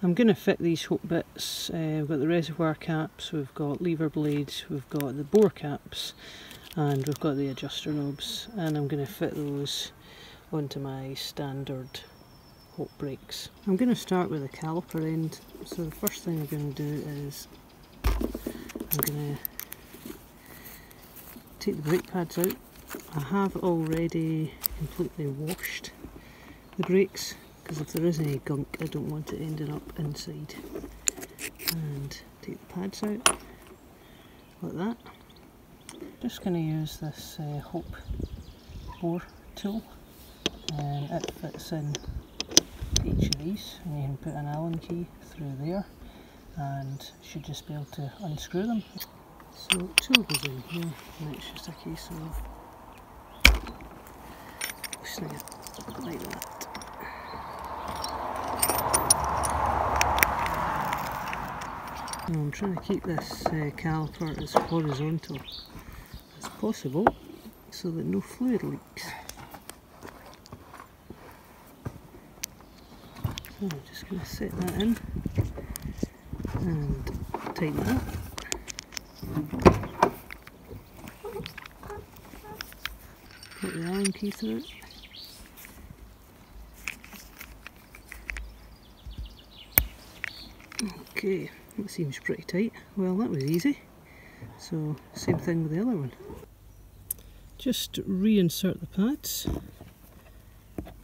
I'm going to fit these hook bits. We've got the reservoir caps, we've got lever blades, we've got the bore caps, and we've got the adjuster knobs, and I'm going to fit those onto my standard hook brakes. I'm going to start with the caliper end. So the first thing I'm going to do is I'm going to take the brake pads out. I have already completely washed the brakes, because if there is any gunk I don't want it ending up inside. And take the pads out like that. Just going to use this Hope bore tool, and it fits in each of these, and you can put an Allen key through there and should just be able to unscrew them. So the tool goes in here, and it's just a case of loosening it like that. Now I'm trying to keep this caliper as horizontal as possible so that no fluid leaks. So I'm just going to set that in and tighten it up. Put the Allen key through it. Okay, that seems pretty tight. Well, that was easy. So, same thing with the other one. Just reinsert the pads,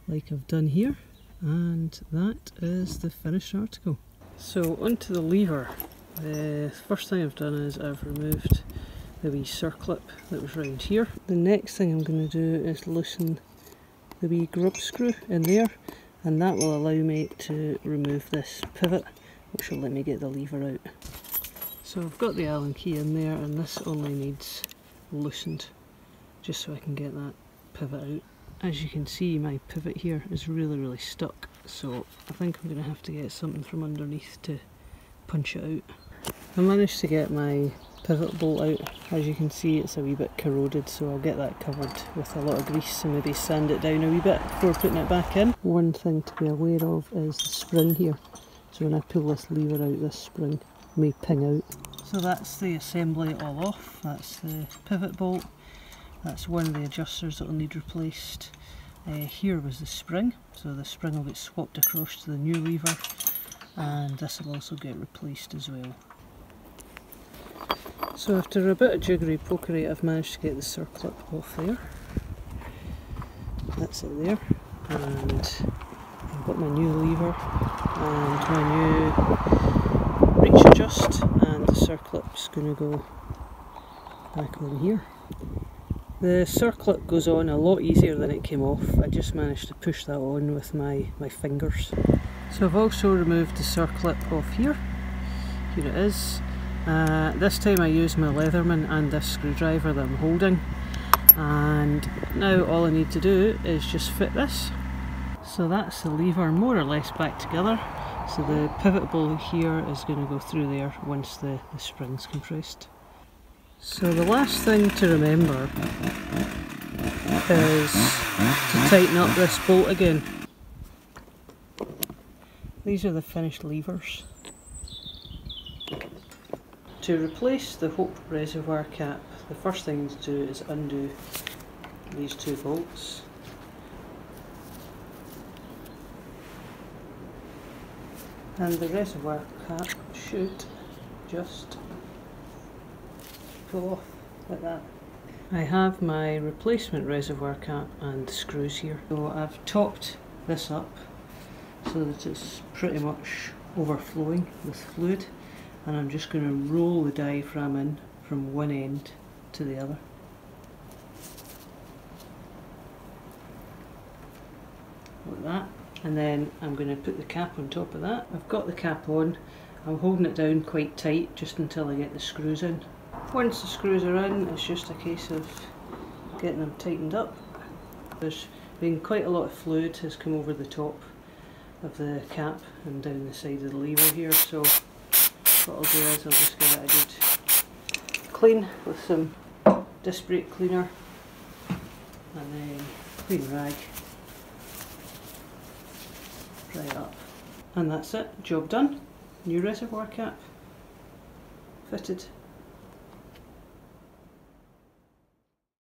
like I've done here, and that is the finished article. So, onto the lever. The first thing I've done is I've removed the wee circlip that was round here. The next thing I'm going to do is loosen the wee grub screw in there, and that will allow me to remove this pivot, which will let me get the lever out. So I've got the Allen key in there, and this only needs loosened just so I can get that pivot out. As you can see, my pivot here is really stuck, so I think I'm going to have to get something from underneath to punch it out. I managed to get my pivot bolt out. As you can see, it's a wee bit corroded, so I'll get that covered with a lot of grease and maybe sand it down a wee bit before putting it back in. One thing to be aware of is the spring here. So when I pull this lever out, this spring may ping out. So that's the assembly all off. That's the pivot bolt. That's one of the adjusters that will need replaced. Here was the spring, so the spring will get swapped across to the new lever, and this will also get replaced as well. So after a bit of jiggery pokery, I've managed to get the circlip off there. That's it there, and I've got my new lever and my new reach adjust, and the circlip's going to go back on here. The circlip goes on a lot easier than it came off. I just managed to push that on with my fingers. So I've also removed the circlip off here. Here it is. This time I used my Leatherman and this screwdriver that I'm holding, and now all I need to do is just fit this. So that's the lever more or less back together. So the pivot bolt here is going to go through there once the spring's compressed. So the last thing to remember is to tighten up this bolt again. These are the finished levers. To replace the Hope reservoir cap, the first thing to do is undo these two bolts. And the reservoir cap should just pull off like that. I have my replacement reservoir cap and screws here. So I've topped this up so that it's pretty much overflowing with fluid, and I'm just going to roll the diaphragm in from one end to the other. Like that. And then I'm going to put the cap on top of that. I've got the cap on. I'm holding it down quite tight just until I get the screws in. Once the screws are in, it's just a case of getting them tightened up. There's been quite a lot of fluid has come over the top of the cap and down the side of the lever here, so what I'll do is I'll just give it a good clean with some disc brake cleaner and then clean rag, dry it up. And that's it, job done. New reservoir cap fitted.